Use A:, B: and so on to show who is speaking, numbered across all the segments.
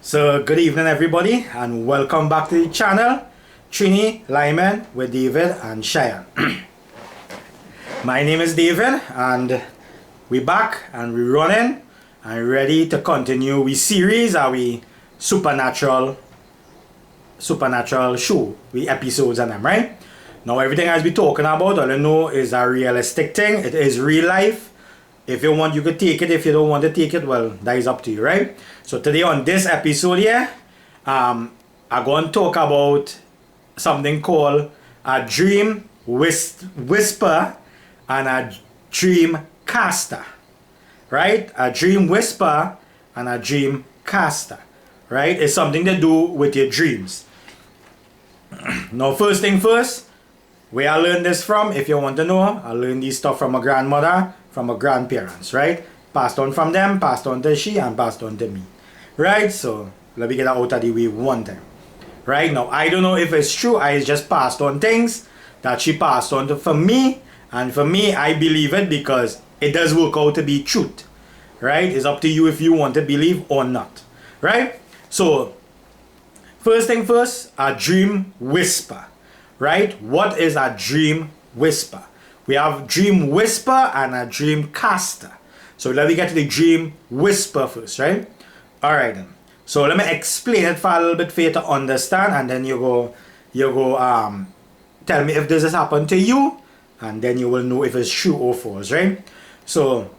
A: So good evening everybody and welcome back to the channel Trini Lyman with David and Cheyenne. My name is David and we're back and we're running and ready to continue we series our supernatural show, we episodes and them, right? Now everything as we talking about, all you know is a realistic thing. It is real life. If you want, you could take it. If you don't want to take it, well, that is up to you, right? So today on this episode here, I'm going to talk about something called a dream whisper and a dream caster, right? A dream whisper and a dream caster, right? It's something to do with your dreams. Now, first thing first, where I learned this from, if you want to know, I learned this stuff from my grandmother, from my grandparents, right? Passed on from them, passed on to she, and passed on to me, right? So let me get that out of the way one time, right? Now I don't know if it's true. I just passed on things that she passed on to for me, and for me, I believe it because it does work out to be truth, right? It's up to you if you want to believe or not, right? So first thing first, a dream whisper, right? What is a dream whisper? We have dream whisper and a dream caster. So let me get to the dream whisper first, right? All right then. So let me explain it for a little bit for you to understand, and then you go tell me if this has happened to you, and then you will know if it's true or false, right? So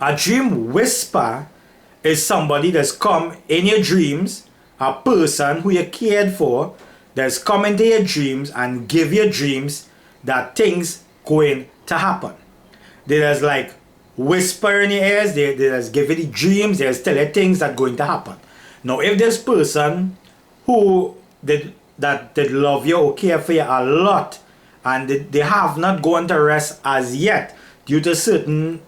A: a dream whisper is somebody that's come in your dreams, a person who you cared for, that's come into your dreams and give you dreams that things going to happen. They just like whisper in your ears, they just give you the dreams, they just tell you things that going to happen. Now if this person who did love you or care for you a lot and they have not gone to rest as yet due to certain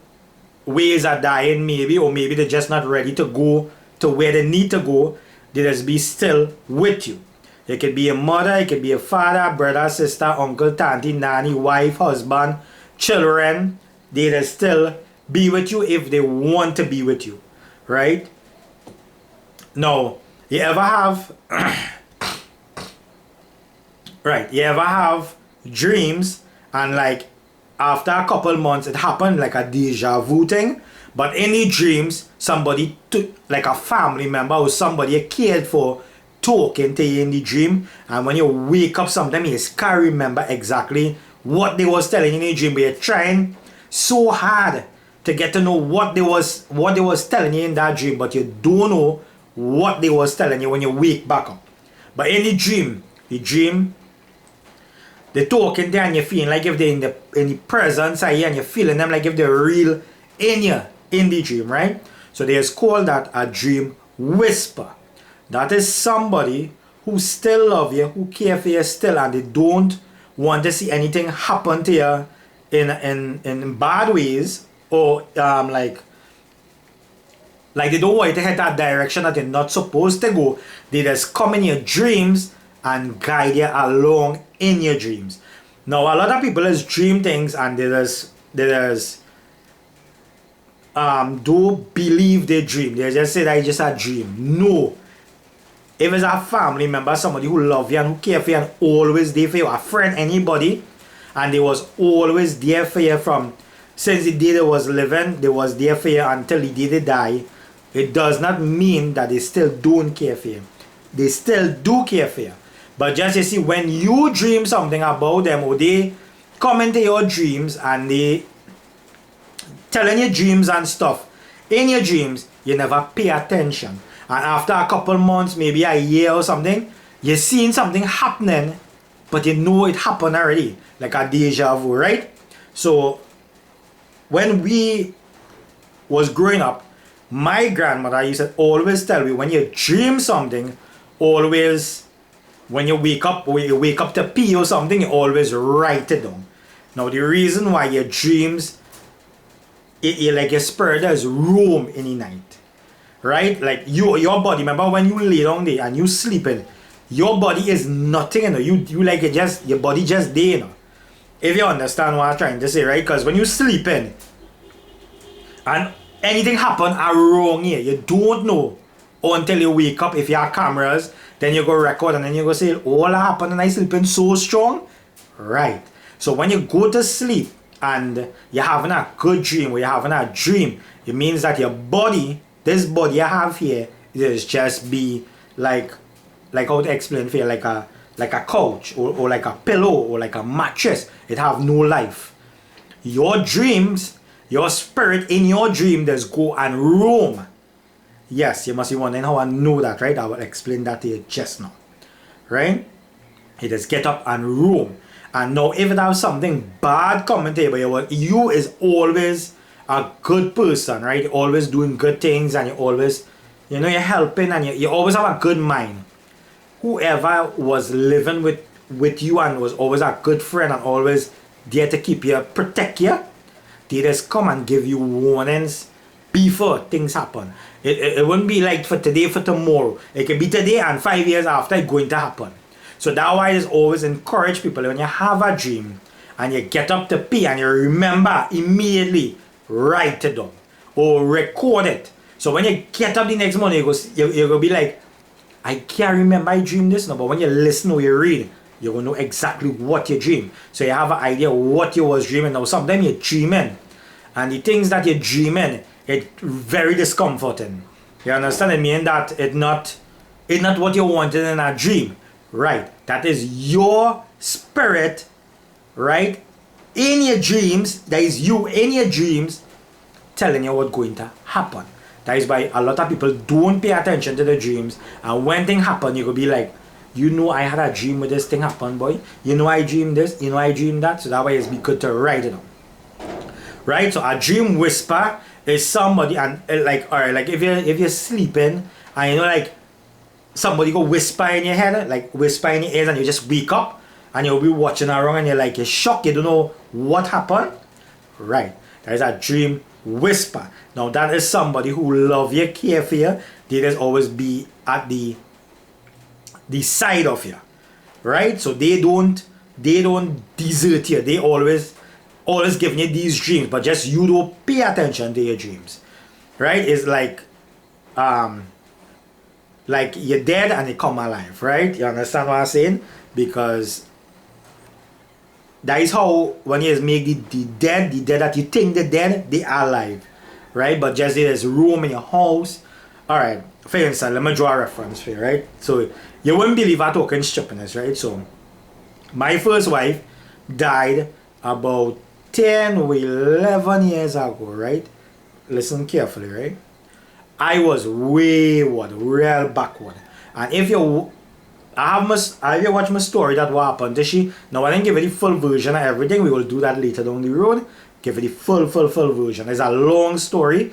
A: ways of dying maybe, or maybe they're just not ready to go to where they need to go, they just be still with you. It could be a mother, it could be a father, brother, sister, uncle, auntie, nanny, wife, husband, children. They'll still be with you if they want to be with you, right? Now, you ever have you ever have dreams and like after a couple months it happened like a deja vu thing, but in the dreams somebody took, like a family member or somebody you cared for, talking to you in the dream, and when you wake up sometimes you can't remember exactly what they was telling you in the dream, but you're trying so hard to get to know what they was telling you in that dream, but you don't know what they was telling you when you wake back up. But in the dream they're talking there and you're feeling like if they're in the presence of you, and you're feeling them like if they're real in you in the dream, right? So they just call that a dream whisper. That is somebody who still love you, who care for you still, and they don't want to see anything happen to you in bad ways, or like they don't want you to head that direction that you're not supposed to go. They just come in your dreams and guide you along in your dreams. Now a lot of people just dream things and they just don't believe they dream. They just say that it's just a dream. No. If it's a family member, somebody who love you and who care for you and always there for you, a friend, anybody, and they was always there for you from since the day they was living, they was there for you until the day they die, it does not mean that they still don't care for you. They still do care for you. But just you see, when you dream something about them, or they come into your dreams and they telling you dreams and stuff, in your dreams, you never pay attention. And after a couple months, maybe a year or something, you're seeing something happening, but you know it happened already, like a deja vu, right? So when we was growing up, my grandmother used to always tell me, when you dream something, always, when you wake up to pee or something, you always write it down. Now the reason why your dreams, like your spirit does roam in the night. Right? Like your body, remember when you lay down there and you sleeping, your body is nothing, you know. You like it just, your body just there, you know. If you understand what I'm trying to say, right? Because when you sleeping and anything happen around here, you don't know until you wake up. If you have cameras, then you go record and then you go say, all that happened and I sleeping so strong. Right. So when you go to sleep and you're having a good dream or you're having a dream, it means that your body, this body you have here, is just be like how to explain for you, like a couch or like a pillow or like a mattress. It have no life. Your dreams, your spirit in your dream does go and roam. Yes, you must be wondering how I know that, right? I will explain that to you just now. Right? It is get up and roam. And now if it has something bad coming to you, but you is always a good person, right? You're always doing good things and you're always, you're helping and you always have a good mind. Whoever was living with you and was always a good friend and always there to keep you, protect you, they just come and give you warnings before things happen. It wouldn't be like for today, for tomorrow. It could be today and 5 years after it's going to happen. So that's why I just always encourage people, when you have a dream and you get up to pee and you remember immediately, write it down or record it. So when you get up the next morning, you're going to be like, I can't remember I dreamed this now, but when you listen or you read, you're going to know exactly what you dream. So you have an idea what you was dreaming. Now sometimes you're dreaming and the things that you're dreaming, it's very discomforting. You understand? It means that it's not what you wanted in a dream. Right, that is your spirit, right, in your dreams. That is you in your dreams telling you what's going to happen. That is why a lot of people don't pay attention to the dreams, and when things happen, you could be like, I had a dream with this thing happen, boy. I dreamed this, I dreamed that. So that way it's be good to write it down. Right, so a dream whisper is somebody, and like, alright, like if you're sleeping and like somebody go whisper in your head, like whisper in your ears, and you just wake up and you'll be watching around and you're shocked, you don't know what happened. Right, that is a dream whisper. Now that is somebody who love you, care for you. They just always be at the side of you. Right, so they don't desert you. They always giving you these dreams, but just you don't pay attention to your dreams. Right, it's like you're dead and you come alive, right? You understand what I'm saying? Because that is how when you make the dead that you think the dead, they are alive, right? But just there's room in your house. Alright, for instance, let me draw a reference for you, right? So you wouldn't believe I talking stupidness, right? So my first wife died about 10 or 11 years ago, right? Listen carefully, right? I was wayward, real backward. And if you watch my story that what happened to she, now I didn't give you the full version of everything. We will do that later down the road. Give you the full version. It's a long story,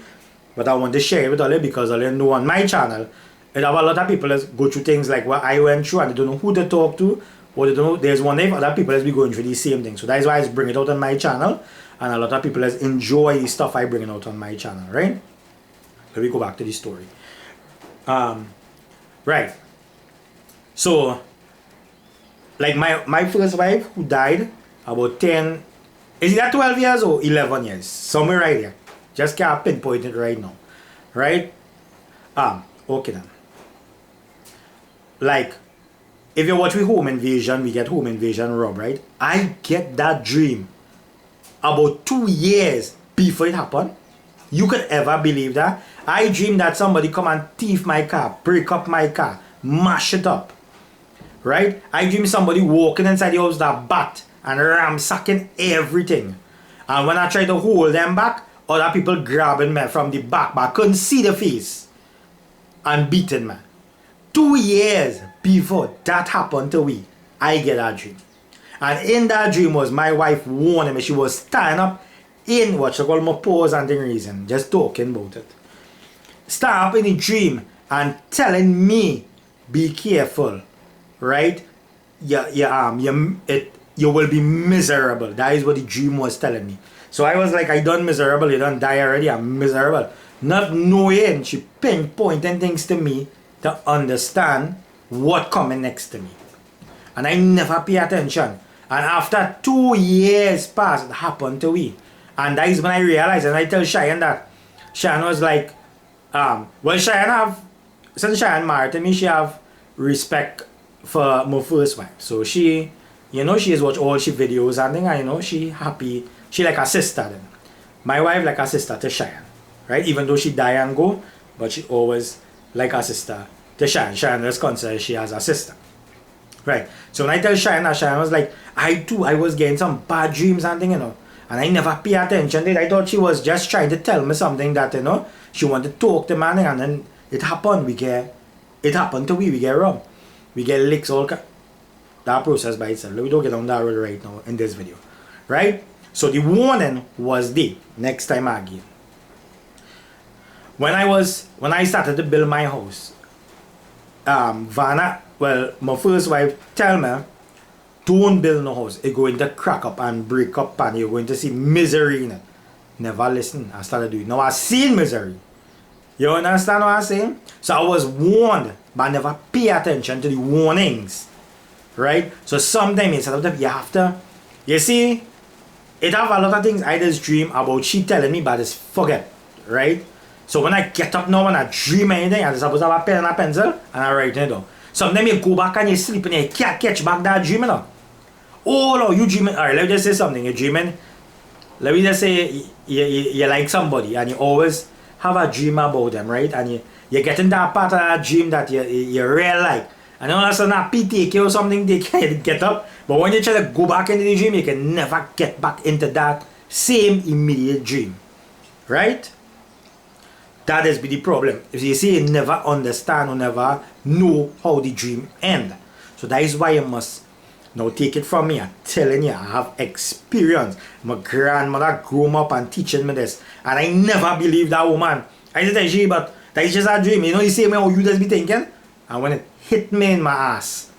A: but I want to share it with all you because all you know on my channel, and have a lot of people that go through things like what I went through and they don't know who to talk to, or they don't know. There's one day other people that's be going through the same thing. So that is why I bring it out on my channel, and a lot of people that enjoy the stuff I bring out on my channel, right? Let me go back to the story. Right. So, like my first wife who died about 10, is that 12 years or 11 years? Somewhere right here. Just can't pinpoint it right now. Right? Okay then. Like, if you watch with Home Invasion, we get Home Invasion Rob, right? I get that dream about 2 years before it happened. You could ever believe that? I dreamed that somebody come and thief my car, break up my car, mash it up. Right? I dreamed somebody walking inside the house that bat and ransacking everything. And when I tried to hold them back, other people grabbing me from the back, but I couldn't see the face and beating me. 2 years before that happened to me, I get that dream. And in that dream was my wife warning me. She was standing up in what she call my pause and the reason, just talking about it. Stand up in the dream and telling me, be careful, right? You will be miserable. That is what the dream was telling me. So I was like, I done miserable, you done die already, I'm miserable. Not knowing, she pinpointing things to me to understand what coming next to me. And I never pay attention. And after 2 years passed, it happened to me. And that is when I realized, and I tell Cheyenne that Cheyenne was like, well, Cheyenne have since Cheyenne married to me, she have respect for my first wife. So she, she has watched all she videos and thing, and she happy. She like a sister then. My wife like a sister to Cheyenne, right? Even though she die and go, but she always like a sister to Cheyenne. Cheyenne is considered she has a sister. Right. So when I tell Cheyenne, Cheyenne was like, I was getting some bad dreams and thing, and I never pay attention to it. I thought she was just trying to tell me something that, she wanted to talk to me, and then it happened. It happened to we get robbed. We get licks, all that process by itself. We don't get on that road right now in this video. Right? So the warning was the next time again. When I started to build my house, my first wife tell me, don't build no house. It's going to crack up and break up and you're going to see misery in it. Never listen. I started doing it. Now I seen misery. You understand what I'm saying? So I was warned, but I never pay attention to the warnings. Right? So sometimes instead of that, you have to, you see, it have a lot of things I just dream about she telling me, but I just forget. Right? So when I get up now and I dream anything, I just supposed to have a pen and a pencil and I write it down. Sometimes you go back and you sleep and you can't catch back that dream. Oh no, you dreaming. Alright, let me just say something. You're dreaming. Let me just say you like somebody and you always have a dream about them, right? And you get in that part of that dream that you really like. And all of a sudden a PTK or something, they can't get up. But when you try to go back into the dream, you can never get back into that same immediate dream. Right? That is the problem. If you see, you never understand or never know how the dream ends. So that is why you must now take it from me. I'm telling you, I have experience. My grandmother grew me up and teaching me this. And I never believed that woman. I just say, but that is just a dream. You see me how you just be thinking? And when it hit me in my ass,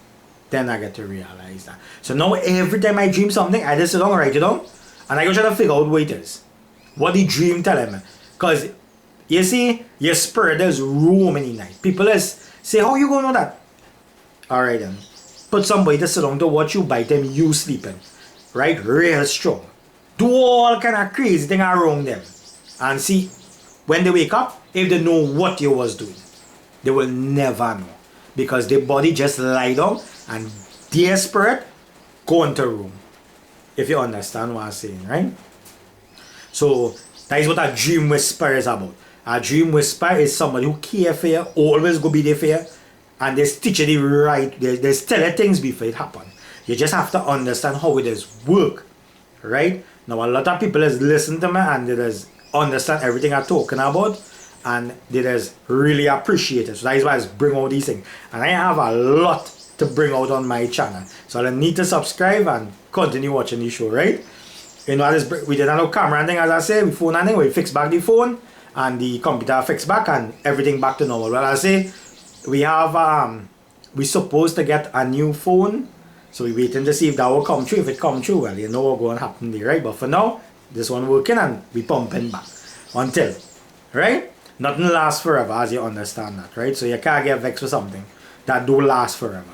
A: then I get to realize that. So now every time I dream something, I just sit down and write it down. And I go try to figure out what it is. What the dream telling me. Because you see, your spirit is roaming in night. People say, how you gonna know that? Alright then. Put somebody to sit down to watch you by them you sleeping. Right? Real strong. Do all kind of crazy thing around them. And see, when they wake up, if they know what you was doing, they will never know. Because their body just lie down and their spirit go into room. If you understand what I'm saying, right? So that is what a dream whisper is about. A dream whisper is somebody who care for you, always go be there for you, and they teach you the right, they tell you things before it happen. You just have to understand how it is work, right? Now a lot of people is listen to me and they just understand everything I'm talking about, and they just really appreciate it. So that is why I just bring all these things. And I have a lot to bring out on my channel. So I need to subscribe and continue watching the show, right? We did a no camera and thing, as I say, we phone and thing, we fix back the phone and the computer fix back and everything back to normal. Well, I say we have we supposed to get a new phone, so we waiting to see if that will come true. If it come true, well, you know what's going to happen there, right? But for now, this one working and we pumping back until, right? Nothing lasts forever, as you understand that, right? So you can't get vexed for something that don't last forever.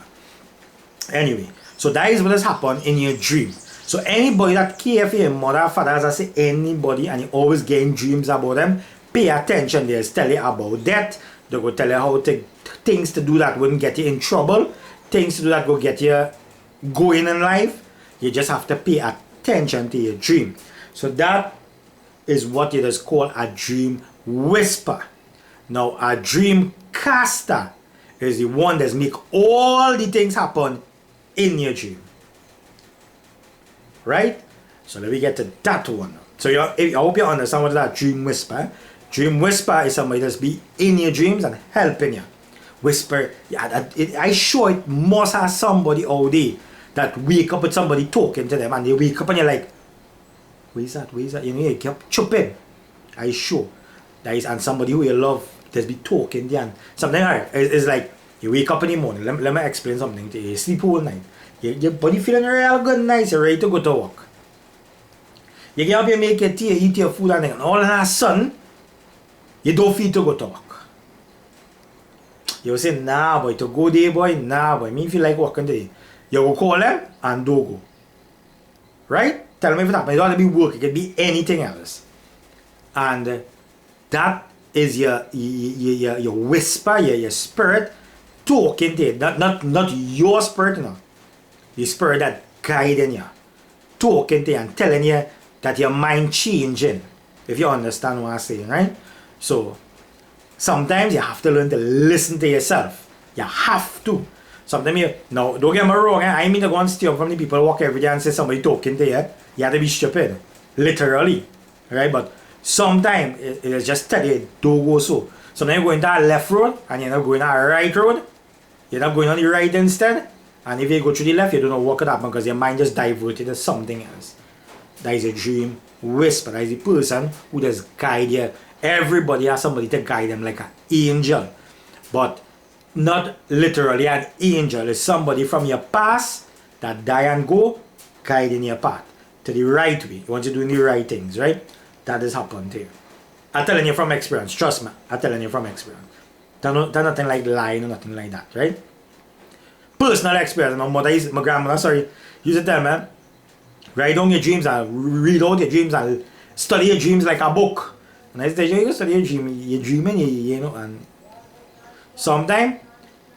A: Anyway, so that is what has happened in your dream. So anybody that care for your mother, father, as I say, anybody, and you always getting dreams about them, pay attention. They'll tell you about that. They will tell you how to things to do that wouldn't get you in trouble. Things to do that will get you going in life. You just have to pay attention to your dream. So that is what it is called a dream whisper. Now a dream caster is the one that make all the things happen in your dream. Right? So let me get to that one. So I hope you understand what that dream whisper. Dream whisper is somebody that's be in your dreams and helping you. Whisper, yeah, I sure it must have somebody all day that wake up with somebody talking to them and they wake up and you're like, where is that? You know, you keep chupping. I sure that is, and somebody who you love that's be talking there. And something it's like you wake up in the morning. Let me explain something to you. You sleep all night. Your body feeling real good, nice. You're ready to go to work. You get up, you make your tea, eat your food, and all of a sudden, you don't feel to go to work. You will say, nah, boy, to go there, boy, nah, boy. Me feel like working today. You will call them and don't go. Right? Tell me if it happens. It don't have to be work. It can be anything else. And that is your whisper, your spirit talking to you. Not your spirit, you know. The spirit that guiding you, talking to you and telling you that your mind changing. If you understand what I'm saying, right? So sometimes you have to learn to listen to yourself. You have to. Sometimes no, don't get me wrong, I mean to go and steal from the people walk every day and say somebody talking to you. You have to be stupid. Literally. Right? But sometimes it is just tell you, don't go so. Sometimes you're going down a left road and you're not going down a right road. You're not going on the right instead. And if you go through the left, you don't know what could happen because your mind just diverted to something else. That is a dream whisper. That is the person who just guide you. Everybody has somebody to guide them like an angel. But not literally an angel. It's somebody from your past that die and go, guiding your path to the right way. You want to do the right things, right? That has happened to you. I'm telling you from experience. Trust me. I'm telling you from experience. There's nothing like lying or nothing like that, right? Personal experience. My grandmother, used to tell me, write down your dreams and read out your dreams and study your dreams like a book. And I said, you study your dream, you're dreaming, you know, and sometimes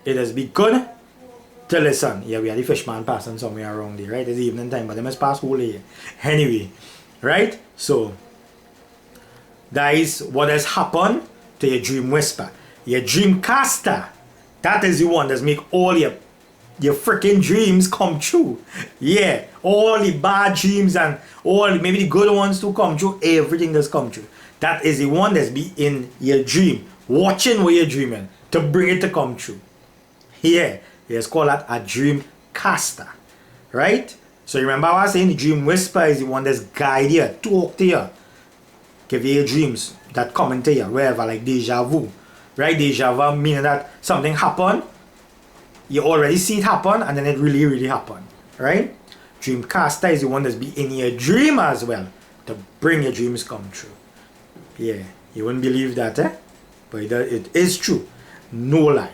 A: it has been good to listen. Yeah, we had the fishman passing somewhere around there, right? It's evening time, but they must pass whole day. Anyway, right? So, that is what has happened to your dream whisper. Your dream caster, that is the one that's make all your freaking dreams come true. Yeah, all the bad dreams and all maybe the good ones to come true, everything that's come true. That is the one that's be in your dream, watching what you're dreaming to bring it to come true. Yeah, it's called that a dream caster, right? So remember what I was saying, the dream whisper is the one that's guide you, talk to you, give you your dreams that come into you, wherever, like deja vu, right? Deja vu meaning that something happened, you already see it happen, and then it really, really happened, right? Dreamcaster is the one that's be in your dream as well to bring your dreams come true. Yeah, you wouldn't believe that, eh? But it is true. No lie.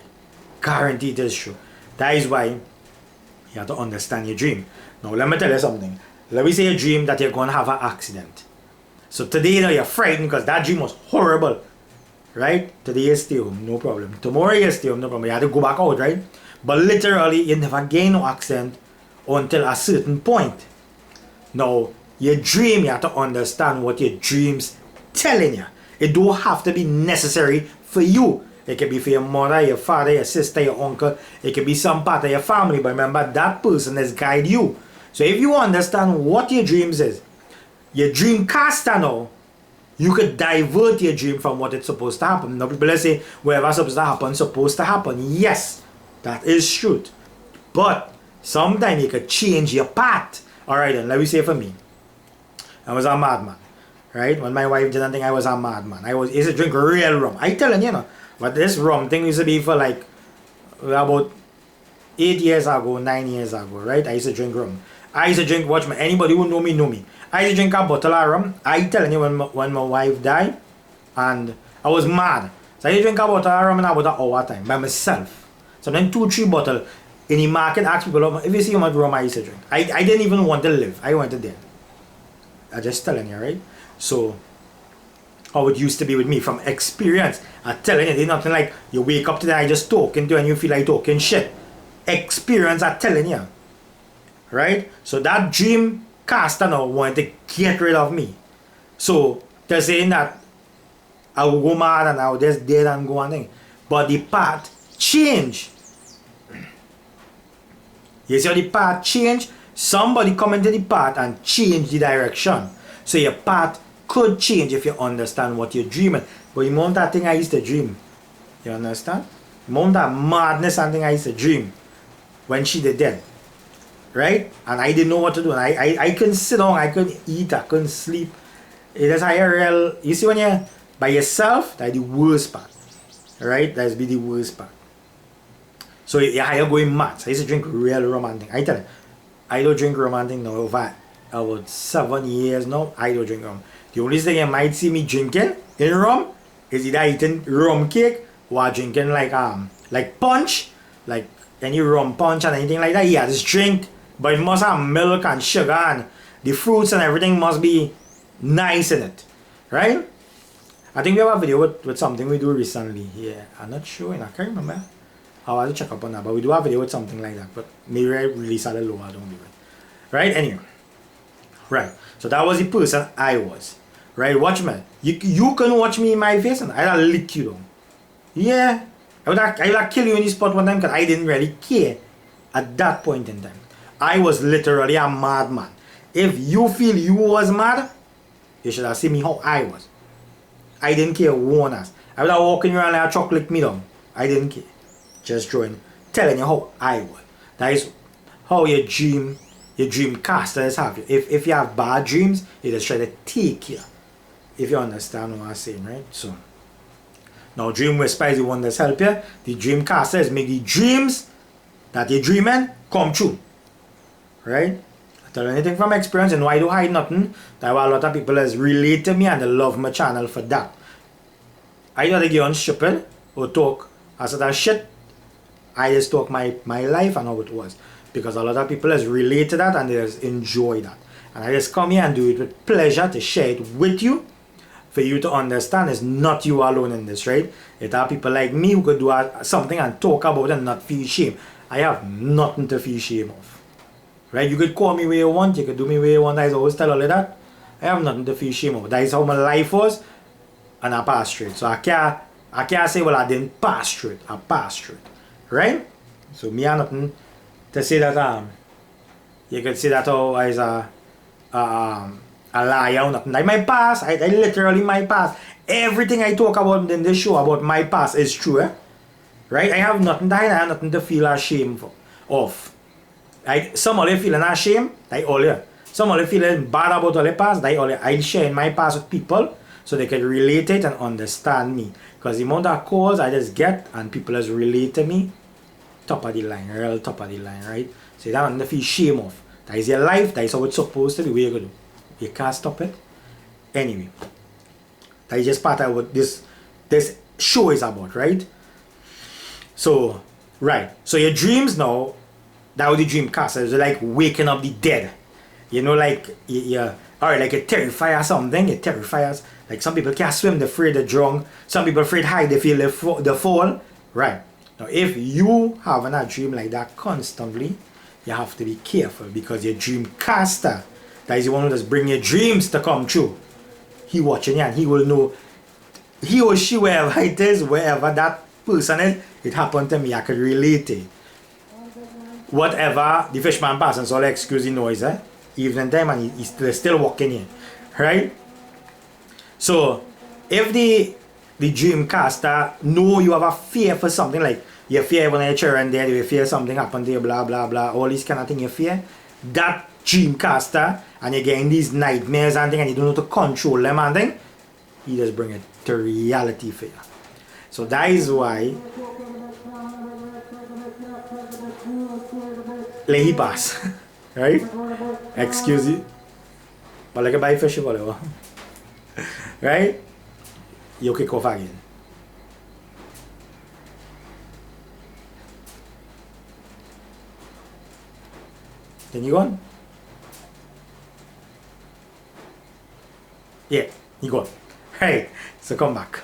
A: Guaranteed it is true. That is why you have to understand your dream. Now, let me tell you something. Let me say a dream that you're going to have an accident. So today, you know, you're frightened because that dream was horrible, right? Today you stay home, no problem. Tomorrow you stay home, no problem. You have to go back out, right? But literally, you never gain no accident until a certain point. Now, your dream, you have to understand what your dream's telling you. It don't have to be necessary for you. It can be for your mother, your father, your sister, your uncle. It can be some part of your family. But remember, that person has guide you. So if you understand what your dreams is, your dream caster now, you could divert your dream from what it's supposed to happen. Now people say, whatever's supposed to happen. Yes, that is truth. But sometimes you could change your path. Alright then, let me say for me. I was a madman. Right? When my wife didn't think I was a madman. I used to drink real rum. I telling you know. But this rum thing used to be for like about 8 years ago, 9 years ago, right? I used to drink rum. I used to drink, watch me, anybody who know me know me. I used to drink a bottle of rum. I telling you when my wife died and I was mad. So I used to drink a bottle of rum in about an hour time by myself. So then 2-3 bottles in the market ask people, if you see how much rum I used to drink. I didn't even want to live. I wanted to die. I'm just telling you, right? So how it used to be with me from experience. I'm telling you, there's nothing like you wake up today, I just talking to you and you feel like talking shit. Experience, I'm telling you. Right? So that dream caster now wanted to get rid of me. So they're saying that I will go mad and I will just dead and go on thing. But the path changed. You see how the path changed? Somebody come into the path and change the direction. So your path could change if you understand what you're dreaming. But you remember that thing I used to dream. You understand? Remember that madness and thing I used to dream when she did dead. Right? And I didn't know what to do. And I couldn't sit down, I couldn't eat, I couldn't sleep. It is a real, you see when you're by yourself, that's the worst part. Right? That's be the worst part. So you're going mad. So I used to drink real romantic. I tell you, I don't drink romantic now over about 7 years now. I don't drink rum. The only thing you might see me drinking in rum is either eating rum cake or drinking like punch, like any rum punch and anything like that. Yeah, just drink, but it must have milk and sugar and the fruits and everything must be nice in it, right? I think we have a video with something we do recently. Yeah, I'm not sure, and I can't remember. I'll have to check up on that, but we do have a video with something like that. But maybe I release at a lower, I don't do it. Right? Anyway. Right. So that was the person I was. Right? Watch me. You can watch me in my face and I'll lick you down. Yeah. I would have kill you in the spot one time because I didn't really care at that point in time. I was literally a madman. If you feel you was mad, you should have seen me how I was. I didn't care one ass. I would have walking around like a chocolate me down. I didn't care. Just telling you how I was. That is how your dream casters have you. If you have bad dreams, you just try to take you. If you understand what I'm saying, right? So now dream whisper is the one that's help you. The dream casters make the dreams that you're dreaming come true. Right? I tell you anything from experience and why do I hide nothing. That why a lot of people has relate to me and they love my channel for that. I don't get on stupid or talk as that shit. I just talk my life and how it was. Because a lot of people has relate to that and they just enjoy that. And I just come here and do it with pleasure to share it with you. For you to understand it's not you alone in this, right? It are people like me who could do something and talk about it and not feel shame. I have nothing to feel shame of. Right? You could call me where you want, you could do me where you want. I always tell all of that. I have nothing to feel shame of. That is how my life was and I passed through it. So I can't say, well, I didn't pass through it. I passed through it. Right? So me have nothing to say that you could say that I was a liar or nothing. Like my past, I literally my past. Everything I talk about in this show about my past is true, eh? Right? I have nothing to hide, I have nothing to feel ashamed of. Right? Some of you feeling ashamed, like all you. Some of you feeling bad about all the past, like all you. I share my past with people so they can relate it and understand me. Because the amount of calls I just get and people just relate to me, top of the line, real top of the line, right? So you don't have to feel shame of. That is your life, that is how it's supposed to be. What you gonna do? You can't stop it. Anyway, that is just part of what this show is about, right? So, right. So your dreams now, that was the dream cast. It's like waking up the dead. You know, like alright, like a terrifier or something. It terrifies. Like some people can't swim, they're afraid they're drunk. Some people afraid high, they feel they fall. Right. Now, if you having a dream like that constantly, you have to be careful because your dream caster, that is the one who does bring your dreams to come true. He watching you and he will know, he or she, wherever it is, wherever that person is, it happened to me, I could relate it. Whatever, the fishman passing, so I'll excuse the noise, eh? Evening time and he's still walking in, right? So, if the dream caster know you have a fear for something, like you fear when your children dead, you fear something happened to you, blah blah blah, all these kind of things you fear, that dream caster, and you're getting these nightmares and things and you don't know how to control them and things, he just bring it to reality for you. So that is why let he pass. Right? Excuse you. But like a buy fish whatever. Right? You kick off again. Then you gone? Yeah, you gone. Right. So come back.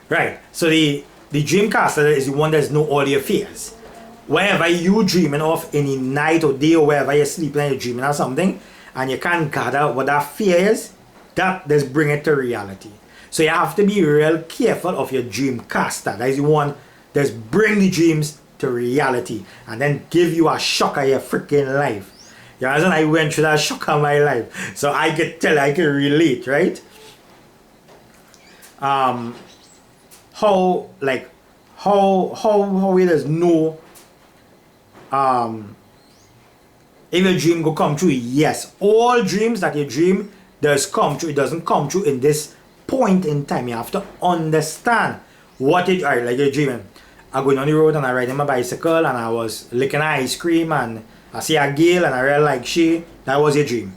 A: Right. So the dreamcaster is the one that knows all your fears. Wherever you dreaming of in the night or day or wherever you're sleeping and you're dreaming of something and you can't gather what that fear is, that does bring it to reality. So you have to be real careful of your dream caster. That is the one that's bring the dreams to reality and then give you a shock of your freaking life. You understand? I went through that shock of my life. So I could tell, I can relate, right? How we just know if your dream go come true. Yes, all dreams that you dream does come true. It doesn't come true in this point in time. You have to understand what it are. Like you're dreaming, I going on the road and I riding my bicycle and I was licking ice cream and I see a girl and I really like she. That was your dream.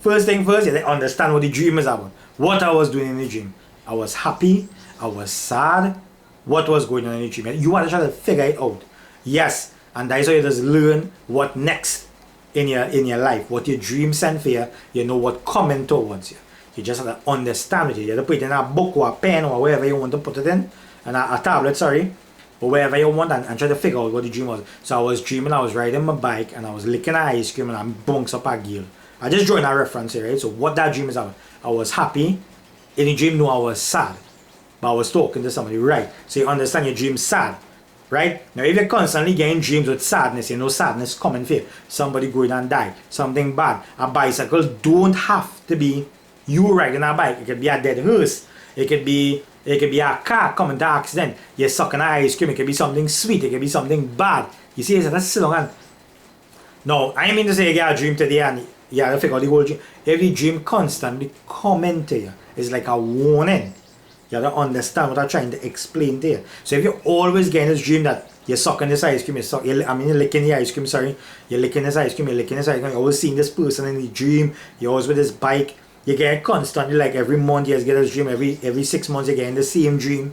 A: First thing first, you understand what the dream is about. What I was doing in the dream. I was happy, I was sad. What was going on in the dream? You want to try to figure it out. Yes, and that's how you just learn what next in your life. What your dream send for you, you know what coming towards you. You just have to understand it. You have to put it in a book or a pen or wherever you want to put it in. And a tablet, sorry. Or wherever you want and try to figure out what the dream was. So I was dreaming, I was riding my bike and I was licking an ice cream and I bunks up a girl. I just drawing a reference here, right? So what that dream is about. I was happy. In the dream, no, I was sad. But I was talking to somebody, right? So you understand your dream sad. Right? Now if you're constantly getting dreams with sadness, you know sadness coming for you. Somebody going and die. Something bad. A bicycle don't have to be you riding a bike. It could be a dead horse. It could be a car coming to accident. You're sucking an ice cream. It could be something sweet. It could be something bad. You see, that's so long. No, I mean to say you get a dream today and you have to figure out the whole dream. Every dream constantly coming to you. It's like a warning. You have to understand what I'm trying to explain to you. So if you're always getting this dream that you're sucking this ice cream, you're licking the ice cream, sorry. You're licking this ice cream, you're always seeing this person in the dream, you're always with this bike. You get constantly, like every month you get this dream, every 6 months you're getting the same dream.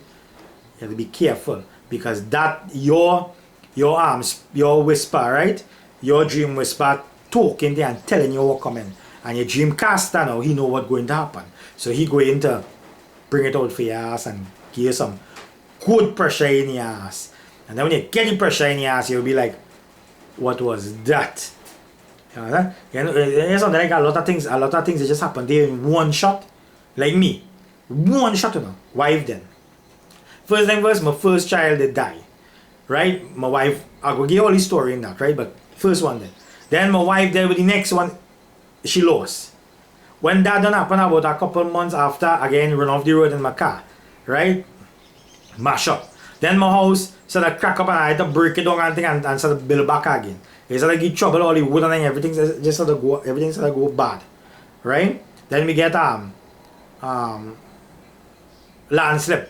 A: You have to be careful because that your whisper, right? Your dream whisper talking there and telling you what coming. And your dream caster now, he know what's going to happen. So he going to bring it out for your ass and give you some good pressure in your ass. And then when you get the pressure in your ass, you'll be like, what was that? You know, like a lot of things that just happen there in one shot. Like me. One shot, you know. Wife then. First thing first, my first child did die. Right? My wife, I'll go give all the story in that, right? But first one then. Then my wife there with the next one, she lost. When that done happen about a couple months after, again, run off the road in my car. Right? Mash up. Then my house started to crack up and I had to break it down and thing and start to build back again. It started to get trouble, all the wood and everything just started to go bad. Right? Then we get landslip.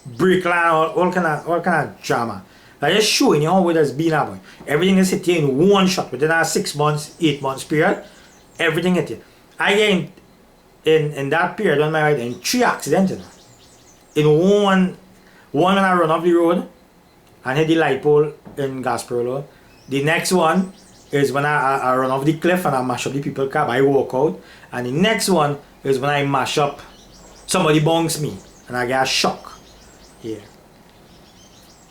A: Break land, all kind of drama. I just showing you how it has been happening. Everything is hit here in one shot within a 6 months, 8 months period. Everything hit you. I get in that period on my ride in 3 accidents. In one when I run off the road and hit the light pole in Gasparilla. The next one is when I run off the cliff and I mash up the people car. I walk out. And the next one is when I mash up, somebody bonks me and I get a shock. Yeah.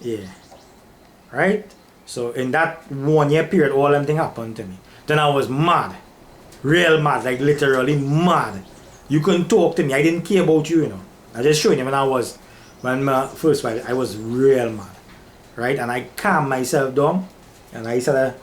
A: Yeah. Right? So in that 1 year period, all them things happened to me. Then I was mad. Real mad, like literally mad. You couldn't talk to me. I didn't care about you, you know. I just showing you when my first wife, I was real mad. Right? And I calmed myself down and I sort of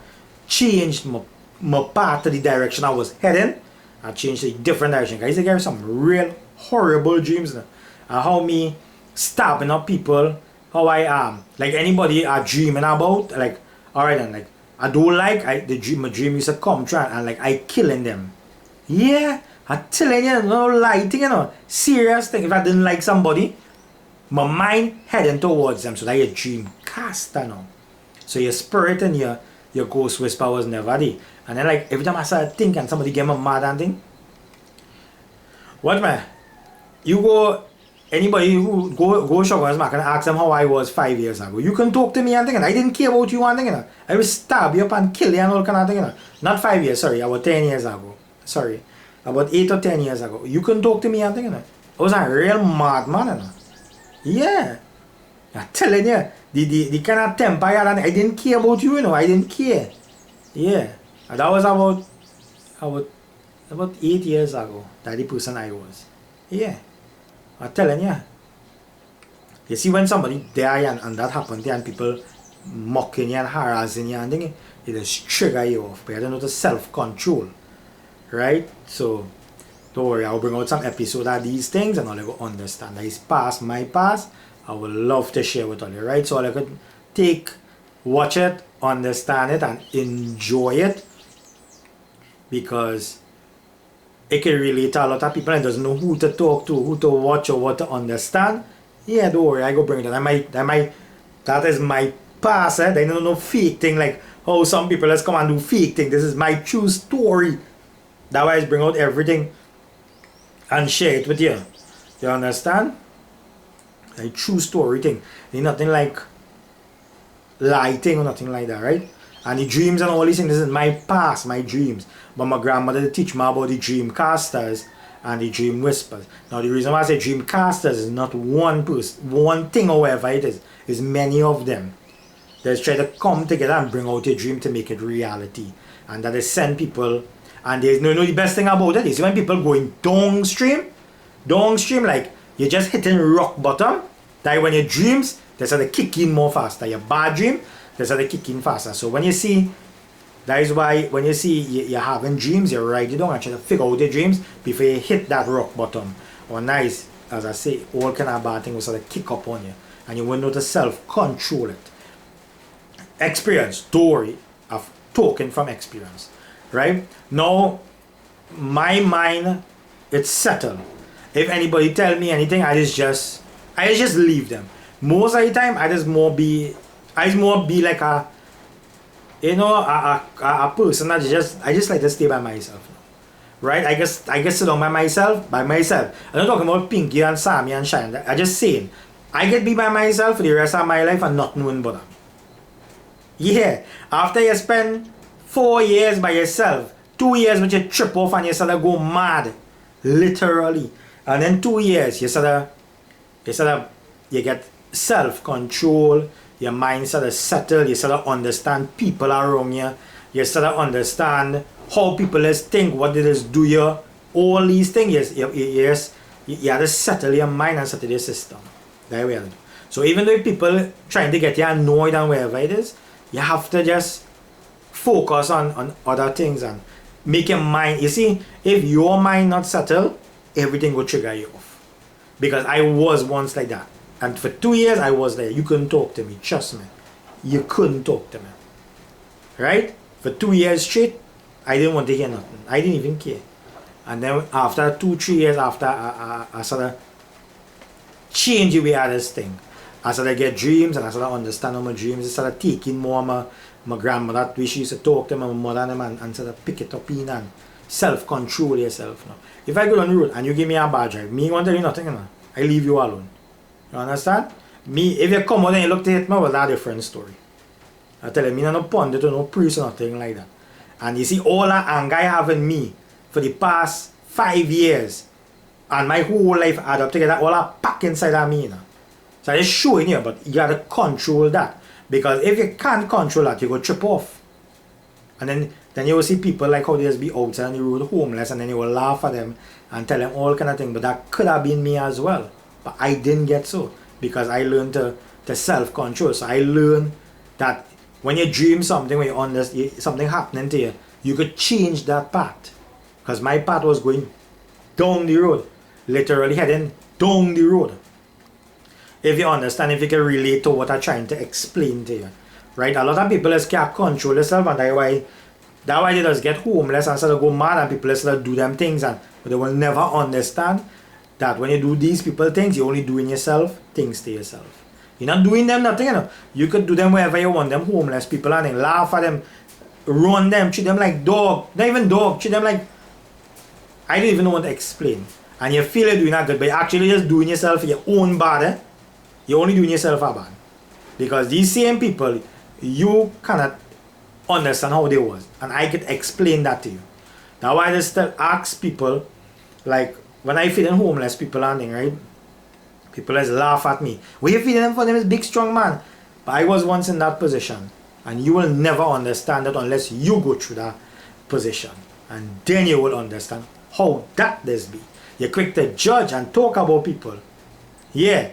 A: changed my path to the direction I was heading. I changed to a different direction. I used to get some real horrible dreams. And how me stabbing up people, how I am. Like anybody are dreaming about, like, alright then, like, I don't like my dream used to come true and like I killing them. Yeah, I'm telling you, no lighting, you know. Serious thing. If I didn't like somebody, my mind heading towards them. So that your dream caster now. So your spirit and your ghost whisper was never there. And then like every time I started thinking somebody get me mad and thing. What man? You go anybody who go Sugar's Market and ask them how I was 5 years ago. You can talk to me and thing. I didn't care about you and thing. I will stab you up and kill you and all kind of thing. Not 5 years, sorry, about 10 years ago. Sorry. About 8 or 10 years ago. You can talk to me and thing. I was a real madman. Yeah. I'm telling you. The kind of temper I had, I didn't care about you, you know. I didn't care. Yeah. And that was about 8 years ago. That the person I was. Yeah. I'm telling you. You see when somebody die and that happened and people mocking you and harassing you and thing, it just trigger you off. But you don't know the self-control. Right? So don't worry, I'll bring out some episode of these things and all you go understand. That is past my past. I would love to share with all you, right? So all you could take, watch it, understand it and enjoy it. Because it can relate to a lot of people and doesn't know who to talk to, who to watch or what to understand. Yeah, don't worry, I go bring it. That is my past. They don't know fake thing like how some people just come and do fake thing. This is my true story. That's why I bring out everything and share it with you. You understand? A true story thing. There's nothing like lighting or nothing like that, right? And the dreams and all these things, this is my past, my dreams. But my grandmother teach me about the dream casters and the dream whispers. Now the reason why I say dream casters is not one person, one thing or whatever it is many of them. They try to come together and bring out a dream to make it reality. And that they send people, and there's no the best thing about it is when people going downstream, like you're just hitting rock bottom, that when your dreams, they start to kick in more faster. Your bad dream, they start to kick in faster. So when you see, that is why when you see you're having dreams, you write it down and try to figure out your dreams before you hit that rock bottom. Or nice, as I say, all kind of bad things will sort of kick up on you. And you will know to self-control it. Experience, story of talking from experience. Right? Now, my mind, it's settled. If anybody tell me anything, I just leave them. Most of the time, I just more be like a, you know, a person that I just like to stay by myself. Right? I guess sit down by myself. I'm not talking about Pinky and Sammy and Shine. I just saying, I get be by myself for the rest of my life and not knowing but them. Yeah. After you spend 4 years by yourself, 2 years when you trip off and you sort of go mad. Literally. And then 2 years you get self-control, your mind sort of settle, you sort of understand people around you, you sort of understand how people is think, what it is do you, all these things, you have to settle your mind and settle your system. That way. So even though people trying to get you annoyed and wherever it is, you have to just focus on other things and make your mind, you see, if your mind not settled, everything will trigger you off. Because I was once like that. And for 2 years I was there. You couldn't talk to me. Trust me. You couldn't talk to me. Right? For 2 years straight, I didn't want to hear nothing. I didn't even care. And then after 2-3 years after, I sort of change the way I this thing. I sort of get dreams and I sort of understand all my dreams. I sort of taking more of my grandmother, that way she used to talk to my mother and sort of pick it up in and self-control yourself now. If I go on the road and you give me a bad drive, me won't tell you nothing, you know? I leave you alone. You understand? Me, if you come out and you look to hit me, well, that's a different story. I tell you, me no pundit or no priest or nothing like that. And you see all that anger I have in me for the past 5 years and my whole life add up together, all that pack inside of me, you know? So I'm just showing you, but you gotta control that. Because if you can't control that, you go trip off. And then you will see people like how they just be outside on the road homeless, and then you will laugh at them and tell them all kind of things. But that could have been me as well. But I didn't get so. Because I learned to self-control. So I learned that when you dream something, when you understand something happening to you, you could change that path. Because my path was going down the road. Literally heading down the road. If you understand, if you can relate to what I'm trying to explain to you. Right? A lot of people just can't control themselves, and that's why they just get homeless and sort of go mad, and people sort of do them things, and they will never understand that when you do these people things, you're only doing yourself things to yourself. You're not doing them nothing, you know. You could do them wherever you want them, homeless people, and then laugh at them, run them, treat them like dog. Not even dog, treat them like, I don't even know what to explain. And you feel you're doing that good, but you're actually just doing yourself your own bad, eh? You're only doing yourself a bad. Because these same people, you cannot understand how they was. And I could explain that to you. Now I just still ask people, like when I feed them homeless people landing, right? People just laugh at me. What you feeding them for them is big strong man. But I was once in that position. And you will never understand that unless you go through that position. And then you will understand how that does be. You're quick to judge and talk about people. Yeah.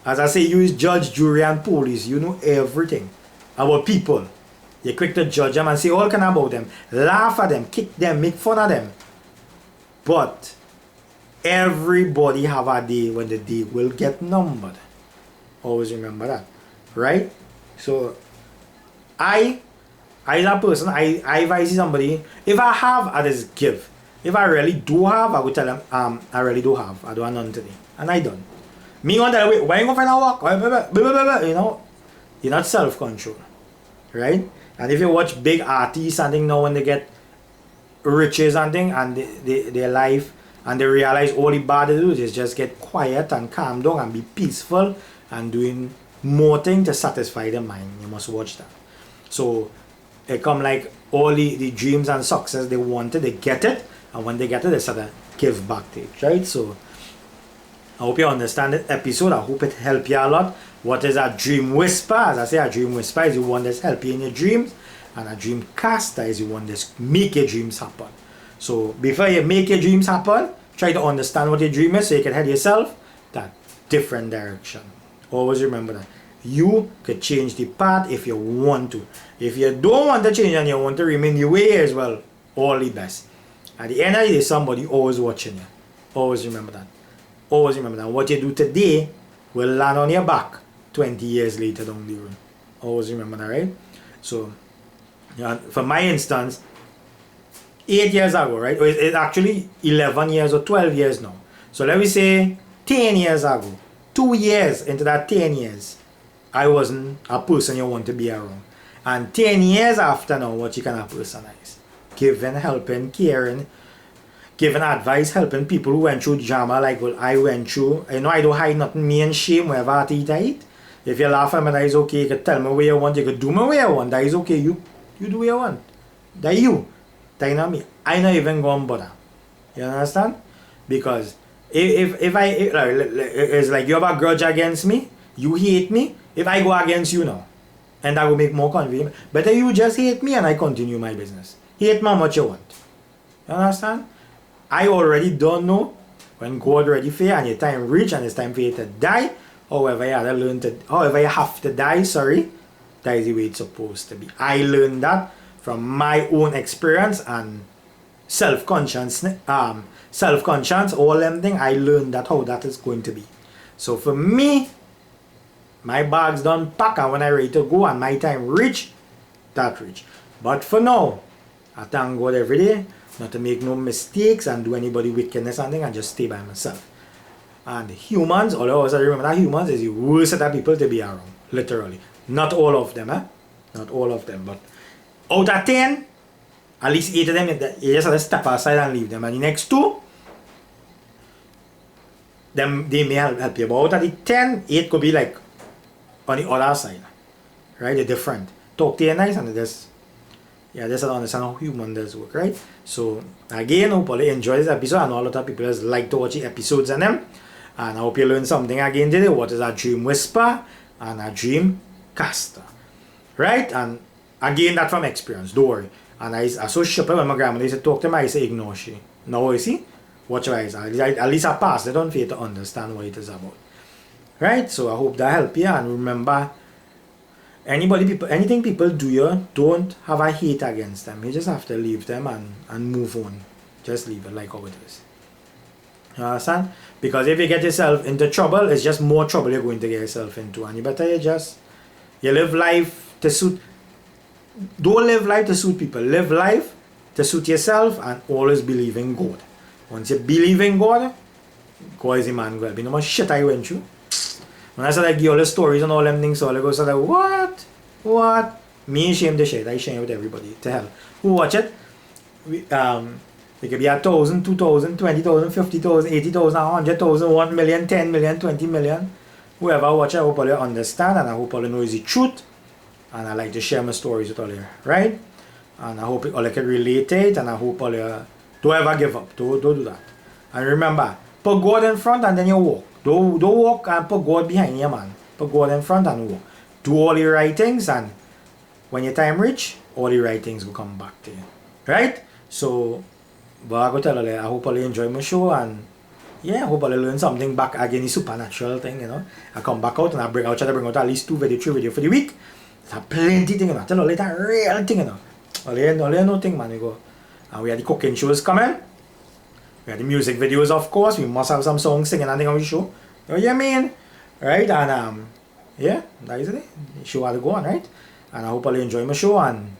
A: As I say, you is judge, jury, and police. You know everything about people. You're quick to judge them and say all kind about them. Laugh at them, kick them, make fun of them. But everybody have a day when the day will get numbered. Always remember that. Right? So, I as a person, if I see somebody, if I have, I just give. If I really do have, I would tell them, I really do have. I don't have none today. And I don't. Me on that way, why you gonna find a walk? You know, you're not self-control. Right? And if you watch big artists and things now when they get riches and things and their life and they realize all the bad they do is just get quiet and calm down and be peaceful and doing more things to satisfy their mind. You must watch that. So it come like all the dreams and success they wanted, they get it, and when they get it, they sort of give back to it, right? So I hope you understand this episode. I hope it helped you a lot. What is a dream whisper? As I say, a dream whisper is the one that's helping you in your dreams, and a dream caster is the one that's make your dreams happen. So before you make your dreams happen, try to understand what your dream is so you can head yourself that different direction. Always remember that you could change the path if you want to. If you don't want to change and you want to remain the way as well, all the best. At the end of the day, somebody always watching you. Always remember that. Always remember that. What you do today will land on your back 20 years later down the road. Always remember that, right? So, for my instance, 8 years ago, right? It's actually 11 years or 12 years now. So let me say 10 years ago. 2 years into that 10 years, I wasn't a person you want to be around. And 10 years after now, what you can have personalize? Giving, helping, caring, giving advice, helping people who went through drama like what I went through. You know, I don't hide nothing, me and shame, wherever I eat. If you laugh at me, that is okay. You can tell me what you want, you can do me what you want, that is okay. You do what you want. That you. That not me. I not even go and bother. You understand? Because if it's like you have a grudge against me, you hate me, if I go against you now, and that will make more convenient. Better you just hate me and I continue my business. Hate me how much you want. You understand? I already don't know when God ready for you and your time reach and it's time for you to die. However you have to die, that is the way it's supposed to be. I learned that from my own experience and self-conscience, all them things. I learned that how that is going to be. So for me, my bag's done pack, and when I ready to go and my time reach, that reach. But for now, I thank God every day not to make no mistakes and do anybody wickedness and thing, and just stay by myself. And humans, all of us remember that humans is the worst set of people to be around. Literally. Not all of them, Not all of them, but out of 10, at least 8 of them, you just have to step aside and leave them. And the next 2, they may help you. But out of the 10, 8 could be like on the other side. Right? They're different. Talk to you nice and just understand how human does work, right? So again, I hope you enjoy this episode. I know a lot of people just like to watch the episodes and them. And I hope you learn something again today. What is a dream whisper and a dream caster? Right? And again, that from experience, don't worry. And I so stupid when my grandmother used to talk to me, I say ignore she. Now you see, watch your eyes. At least I passed it on for you to understand what it is about. Right? So I hope that help you. And remember, anything people do you, don't have a hate against them. You just have to leave them and move on. Just leave it like how it is. You understand? Because if you get yourself into trouble, it's just more trouble you're going to get yourself into. And you better you live life to suit. Don't live life to suit people. Live life to suit yourself and always believe in God. Once you believe in God, God is the man will be. No more shit I went through. When I said I give all the stories and all them things, all I go say like, what? Me shame the shit. I shame with everybody. To hell. Who watch it? It could be 1,000, 2,000, 20,000, 50,000, 80,000, 100,000, 1 million, 10 million, 20 million. Whoever watch it, I hope all you understand and I hope all you know is the truth. And I like to share my stories with all you, right? And I hope all you can relate to it and I hope all you don't ever give up. Don't do that. And remember, put God in front and then you walk. Don't walk and put God behind you, man. Put God in front and walk. Do all the right things and when your time reach, all the right things will come back to you. Right? So, but I go tell you, I hope all you enjoy my show and yeah, I hope I'll learn something back again, the supernatural thing, you know. I come back out and I try to bring out at least 2 video, 3 video for the week. There's plenty thing, you know. Tell you later, real thing, you know. All you know thing, man, you go. And we have the cooking shows coming. We have the music videos, of course. We must have some songs singing and thing on the show. You know what I mean? Right? And yeah, that is it. The show has to go on, right? And I hope you enjoy my show. And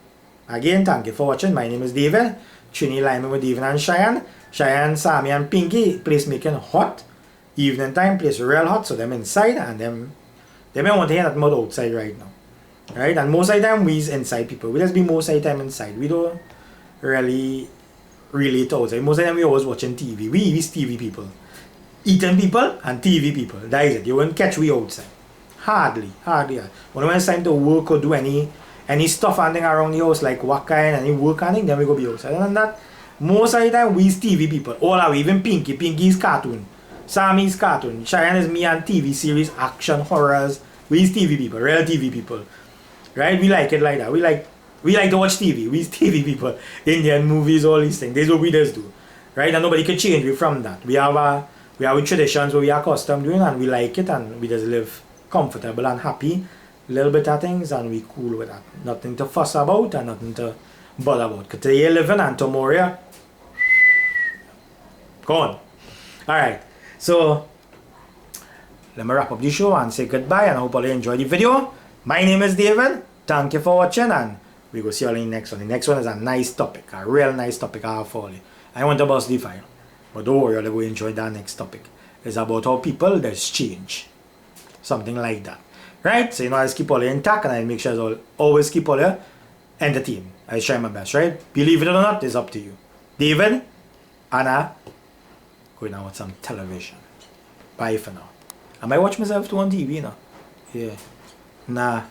A: again, thank you for watching. My name is David. Trini Lyman with David and Cheyenne. Cheyenne, Sammy and Pinky, place making hot. Evening time, place real hot, so them inside and them they may want to hear that mud outside right now. Right? And most of the time we's inside people. We just be most of the time inside. We don't really relate outside. Most of the time we always watching TV. We's TV people. Eating people and TV people. That is it. You won't catch we outside. Hardly. When it's time to work or do any stuff and thing around the house like what kind, any work and thing, then we go be outside. And that Most of the time, we's TV people. All are we, even Pinky. Pinky's cartoon. Sammy's cartoon. Cheyenne is me and TV series, action, horrors. We's TV people, real TV people. Right? We like it like that. We like to watch TV. We's TV people. Indian movies, all these things. This is what we just do. Right? And nobody can change me from that. We have traditions where we are accustomed doing, and we like it, and we just live comfortable and happy. Little bit of things, and we cool with that. Nothing to fuss about and nothing to bother about. Because today you're living and tomorrow you're gone. Alright. So let me wrap up the show and say goodbye, and I hope all you enjoyed the video. My name is David. Thank you for watching, and we will see you all in the next one. The next one is a nice topic, a real nice topic I have for you. I want to bust the file, but don't worry, you'll go enjoy that next topic. It's about how people there's change. Something like that. Right? So I just keep all you intact, and I make sure I always keep all you entertained. I try my best, right? Believe it or not, it's up to you. David, Anna, going out with some television. Bye for now. I might watch myself too on TV, Yeah. Nah.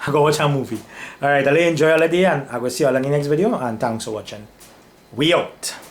A: I go watch a movie. Alright, I'll enjoy all the day, and I will see you all in the next video, and thanks for watching. We out.